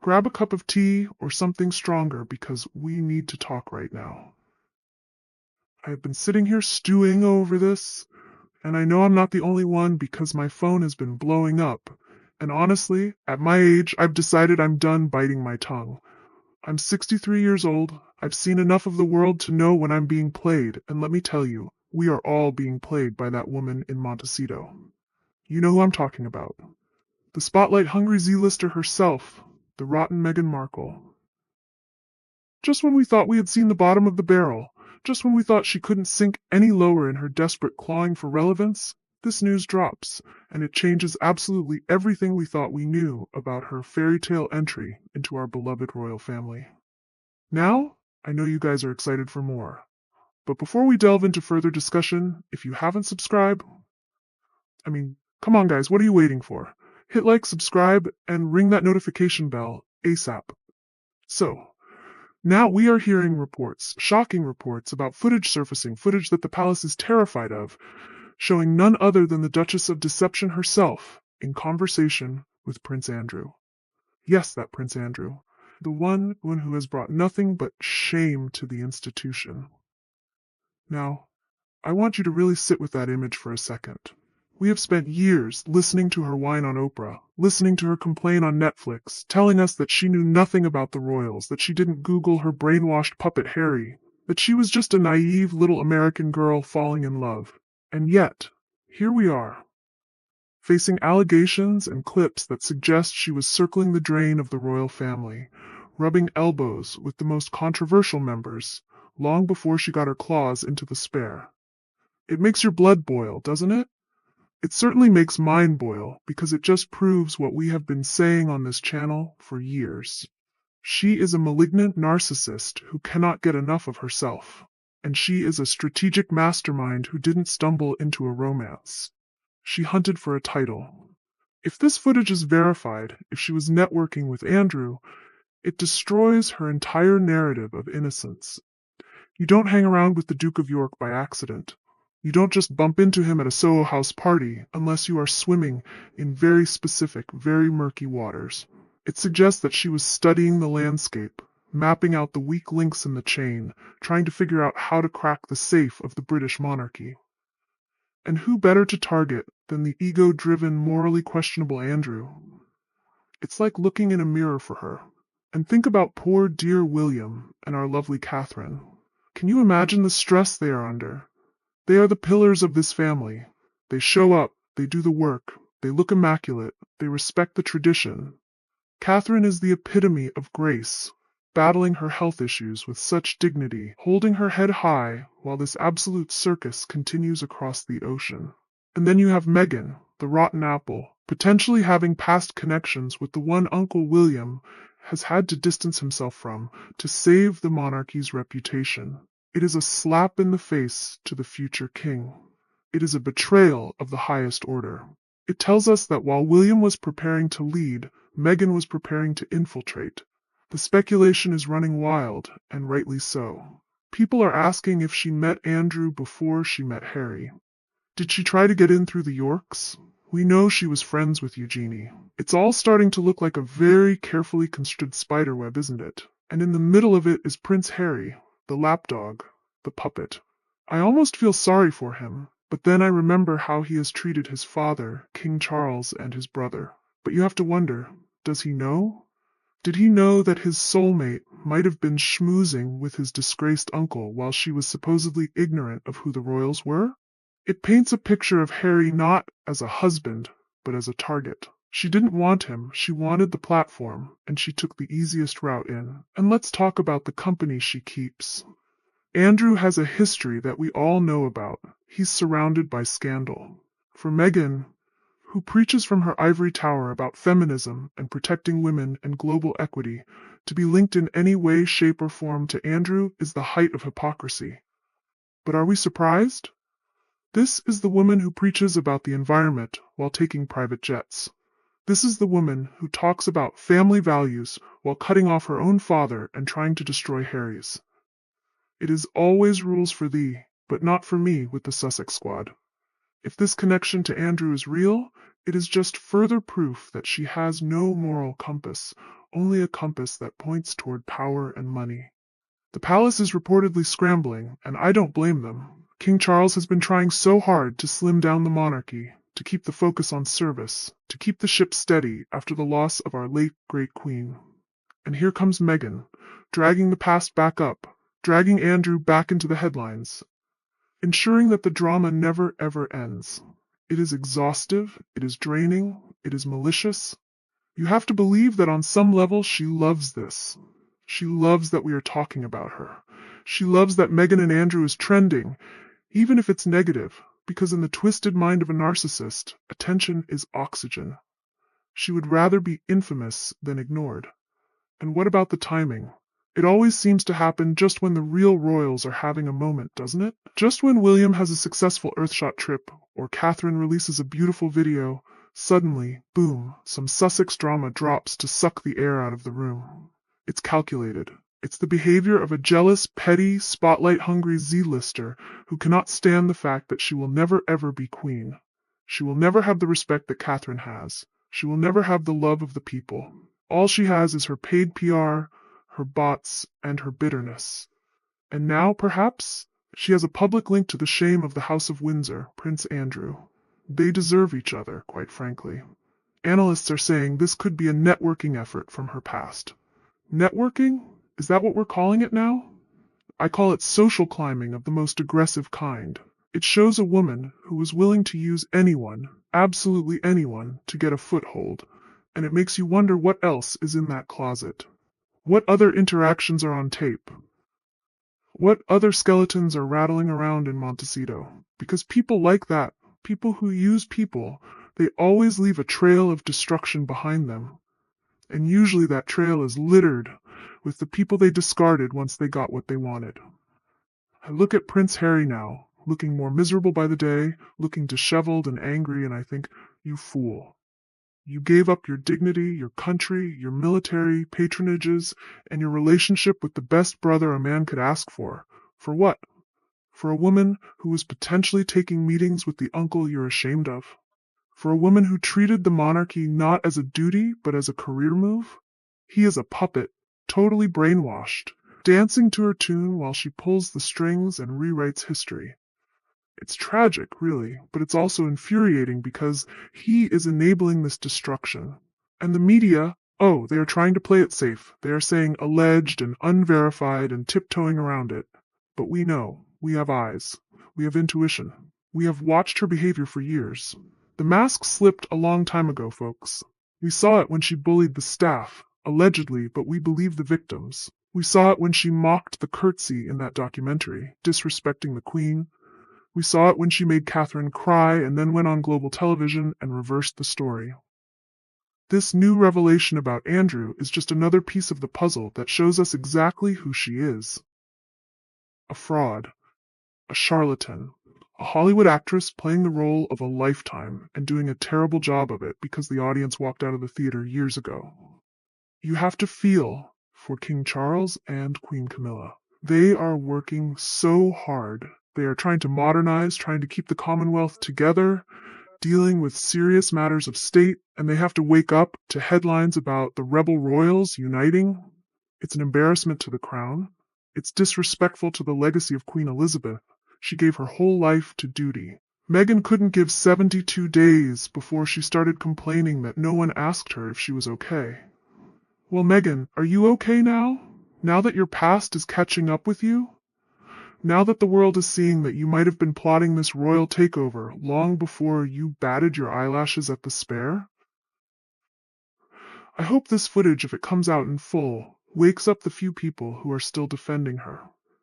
grab a cup of tea or something stronger because we need to talk right now. I have been sitting here stewing over this, and I know I'm not the only one because my phone has been blowing up. And honestly, at my age, I've decided I'm done biting my tongue. I'm 63 years old. I've seen enough of the world to know when I'm being played, and let me tell you, we are all being played by that woman in Montecito. You know who I'm talking about. The spotlight-hungry Z-lister herself, the rotten Meghan Markle. Just when we thought we had seen the bottom of the barrel, just when we thought she couldn't sink any lower in her desperate clawing for relevance, this news drops, and it changes absolutely everything we thought we knew about her fairy tale entry into our beloved royal family. Now, I know you guys are excited for more. But before we delve into further discussion, if you haven't subscribed, come on guys, what are you waiting for? Hit like, subscribe, and ring that notification bell ASAP. So, now we are hearing reports, shocking reports, about footage surfacing, footage that the palace is terrified of, showing none other than the Duchess of Deception herself in conversation with Prince Andrew. Yes, that Prince Andrew, the one who has brought nothing but shame to the institution. Now, I want you to really sit with that image for a second. We have spent years listening to her whine on Oprah, listening to her complain on Netflix, telling us that she knew nothing about the royals, that she didn't Google her brainwashed puppet Harry, that she was just a naive little American girl falling in love. And yet, here we are, facing allegations and clips that suggest she was circling the drain of the royal family, rubbing elbows with the most controversial members, long before she got her claws into the spare. It makes your blood boil, doesn't it? It certainly makes mine boil, because it just proves what we have been saying on this channel for years. She is a malignant narcissist who cannot get enough of herself, and she is a strategic mastermind who didn't stumble into a romance. She hunted for a title. If this footage is verified, if she was networking with Andrew, it destroys her entire narrative of innocence. You don't hang around with the Duke of York by accident. You don't just bump into him at a Soho house party unless you are swimming in very specific, very murky waters. It suggests that she was studying the landscape, mapping out the weak links in the chain, trying to figure out how to crack the safe of the British monarchy. And who better to target than the ego-driven, morally questionable Andrew? It's like looking in a mirror for her. And think about poor dear William and our lovely Catherine. Can you imagine the stress they are under? They are the pillars of this family. They show up, they do the work, they look immaculate, they respect the tradition. Catherine is the epitome of grace, battling her health issues with such dignity, holding her head high while this absolute circus continues across the ocean. And then you have Meghan, the rotten apple, potentially having past connections with the one Uncle William has had to distance himself from to save the monarchy's reputation. It is a slap in the face to the future king. It is a betrayal of the highest order. It tells us that while William was preparing to lead, Meghan was preparing to infiltrate. The speculation is running wild, and rightly so. People are asking if she met Andrew before she met Harry. Did she try to get in through the Yorks? We know she was friends with Eugenie. It's all starting to look like a very carefully constructed spiderweb, isn't it? And in the middle of it is Prince Harry, the lapdog, the puppet. I almost feel sorry for him, but then I remember how he has treated his father, King Charles, and his brother. But you have to wonder, does he know? Did he know that his soulmate might have been schmoozing with his disgraced uncle while she was supposedly ignorant of who the royals were? It paints a picture of Harry not as a husband, but as a target. She didn't want him, she wanted the platform, and she took the easiest route in. And let's talk about the company she keeps. Andrew has a history that we all know about. He's surrounded by scandal. For Meghan, who preaches from her ivory tower about feminism and protecting women and global equity, to be linked in any way, shape, or form to Andrew is the height of hypocrisy. But are we surprised? This is the woman who preaches about the environment while taking private jets. This is the woman who talks about family values while cutting off her own father and trying to destroy Harry's. It is always rules for thee, but not for me with the Sussex squad. If this connection to Andrew is real, it is just further proof that she has no moral compass only a compass that points toward power and money. The palace is reportedly scrambling, and I don't blame them. King Charles has been trying so hard to slim down the monarchy, to keep the focus on service, to keep the ship steady after the loss of our late great queen. And here comes Meghan, dragging the past back up, dragging Andrew back into the headlines, ensuring that the drama never ever ends. It is exhaustive, it is draining, it is malicious. You have to believe that on some level she loves this. She loves that we are talking about her. She loves that Meghan and Andrew is trending, even if it's negative, because in the twisted mind of a narcissist, attention is oxygen. She would rather be infamous than ignored. And what about the timing? It always seems to happen just when the real royals are having a moment, doesn't it? Just when William has a successful Earthshot trip, or Catherine releases a beautiful video, suddenly, boom, some Sussex drama drops to suck the air out of the room. It's calculated. It's the behavior of a jealous, petty, spotlight-hungry Z-lister who cannot stand the fact that she will never ever be queen. She will never have the respect that Catherine has. She will never have the love of the people. All she has is her paid PR, her bots, and her bitterness. And now, perhaps, she has a public link to the shame of the House of Windsor, Prince Andrew. They deserve each other, quite frankly. Analysts are saying this could be a networking effort from her past. Networking? Is that what we're calling it now? I call it social climbing of the most aggressive kind. It shows a woman who was willing to use anyone, absolutely anyone, to get a foothold. And it makes you wonder what else is in that closet. What other interactions are on tape? What other skeletons are rattling around in Montecito? Because people like that, people who use people, they always leave a trail of destruction behind them. And usually that trail is littered with the people they discarded once they got what they wanted. I look at Prince Harry now, looking more miserable by the day, looking disheveled and angry, and I think, you fool. You gave up your dignity, your country, your military patronages, and your relationship with the best brother a man could ask for. For what? For a woman who was potentially taking meetings with the uncle you're ashamed of? For a woman who treated the monarchy not as a duty, but as a career move? He is a puppet, totally brainwashed, dancing to her tune while she pulls the strings and rewrites history. It's tragic, really, but it's also infuriating because he is enabling this destruction. And the media, oh, they are trying to play it safe. They are saying alleged and unverified and tiptoeing around it. But we know, we have eyes, we have intuition. We have watched her behavior for years. The mask slipped a long time ago, folks. We saw it when she bullied the staff, allegedly, but we believe the victims. We saw it when she mocked the curtsy in that documentary, disrespecting the Queen. We saw it when she made Catherine cry and then went on global television and reversed the story. This new revelation about Andrew is just another piece of the puzzle that shows us exactly who she is. A fraud, a charlatan, a Hollywood actress playing the role of a lifetime and doing a terrible job of it because the audience walked out of the theater years ago. You have to feel for King Charles and Queen Camilla. They are working so hard. They are trying to modernize, trying to keep the Commonwealth together, dealing with serious matters of state, and they have to wake up to headlines about the rebel royals uniting. It's an embarrassment to the crown. It's disrespectful to the legacy of Queen Elizabeth. She gave her whole life to duty. Meghan couldn't give 72 days before she started complaining that no one asked her if she was okay. Well, Meghan, are you okay now? Now that your past is catching up with you? Now that the world is seeing that you might have been plotting this royal takeover long before you batted your eyelashes at the spare? I hope this footage, if it comes out in full, wakes up the few people who are still defending her.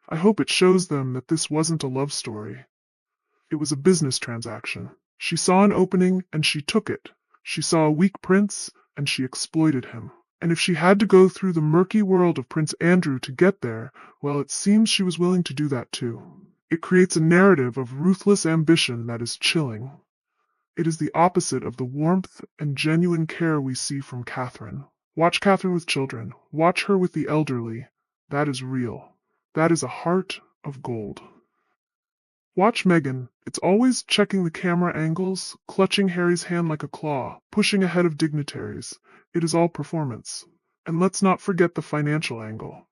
I hope it shows them that this wasn't a love story. It was a business transaction. She saw an opening and she took it. She saw a weak prince and she exploited him. And if she had to go through the murky world of Prince Andrew to get there, well, it seems she was willing to do that too. It creates a narrative of ruthless ambition that is chilling. It is the opposite of the warmth and genuine care we see from Catherine. Watch Catherine with children. Watch her with the elderly. That is real. That is a heart of gold. Watch Meghan. It's always checking the camera angles, clutching Harry's hand like a claw, pushing ahead of dignitaries. It is all performance. And let's not forget the financial angle.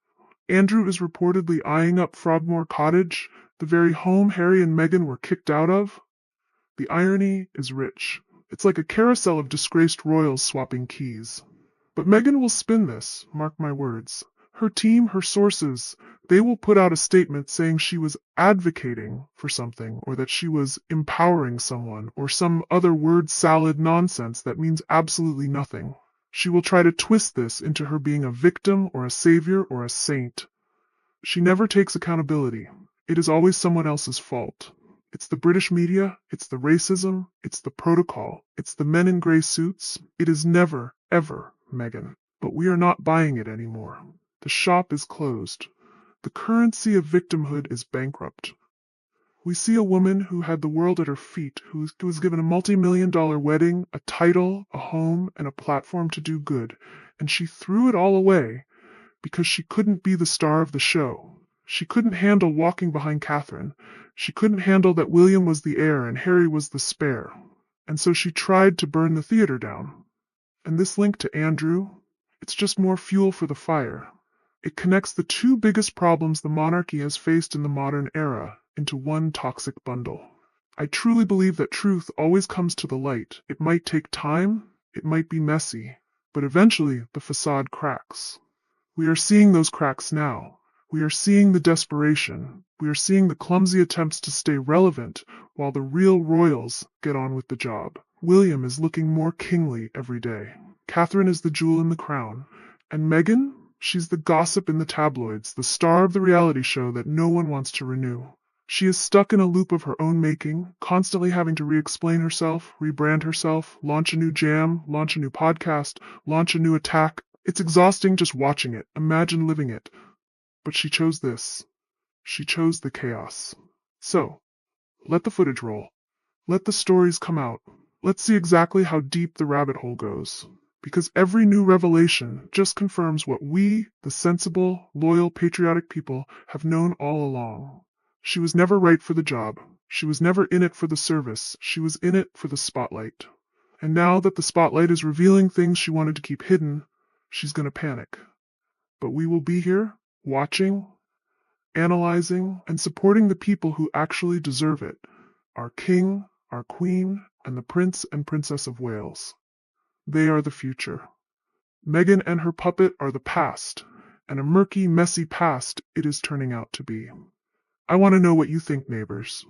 Andrew is reportedly eyeing up Frogmore Cottage, the very home Harry and Meghan were kicked out of. The irony is rich. It's like a carousel of disgraced royals swapping keys. But Meghan will spin this, mark my words. Her team, her sources, they will put out a statement saying she was advocating for something, or that she was empowering someone, or some other word salad nonsense that means absolutely nothing. She will try to twist this into her being a victim or a savior or a saint. She never takes accountability. It is always someone else's fault. It's the British media, it's the racism, it's the protocol, it's the men in grey suits. It is never, ever Meghan. But we are not buying it anymore. The shop is closed. The currency of victimhood is bankrupt. We see a woman who had the world at her feet, who was given a multi-million-dollar wedding, a title, a home, and a platform to do good, and she threw it all away because she couldn't be the star of the show. She couldn't handle walking behind Catherine. She couldn't handle that William was the heir and Harry was the spare. And so she tried to burn the theater down. And this link to Andrew, it's just more fuel for the fire. It connects the two biggest problems the monarchy has faced in the modern era into one toxic bundle. I truly believe that truth always comes to the light. It might take time, it might be messy, but eventually the facade cracks. We are seeing those cracks now. We are seeing the desperation. We are seeing the clumsy attempts to stay relevant while the real royals get on with the job. William is looking more kingly every day. Catherine is the jewel in the crown. And Meghan? She's the gossip in the tabloids, the star of the reality show that no one wants to renew. She is stuck in a loop of her own making, constantly having to re-explain herself, rebrand herself, launch a new jam, launch a new podcast, launch a new attack. It's exhausting just watching it. Imagine living it. But she chose this. She chose the chaos. So, let the footage roll. Let the stories come out. Let's see exactly how deep the rabbit hole goes. Because every new revelation just confirms what we, the sensible, loyal, patriotic people, have known all along. She was never right for the job. She was never in it for the service. She was in it for the spotlight. And now that the spotlight is revealing things she wanted to keep hidden, she's going to panic. But we will be here, watching, analyzing, and supporting the people who actually deserve it. Our king, our queen, and the Prince and Princess of Wales. They are the future. Meghan and her puppet are the past, and a murky, messy past it is turning out to be. I want to know what you think, neighbors.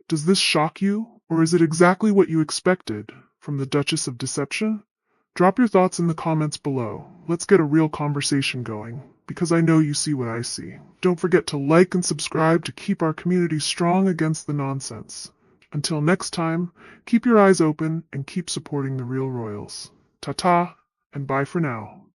Does this shock you, or is it exactly what you expected from the Duchess of Deception? Drop your thoughts in the comments below. Let's get a real conversation going, because I know you see what I see. Don't forget to like and subscribe to keep our community strong against the nonsense. Until next time, keep your eyes open and keep supporting the real royals. Ta-ta, and bye for now.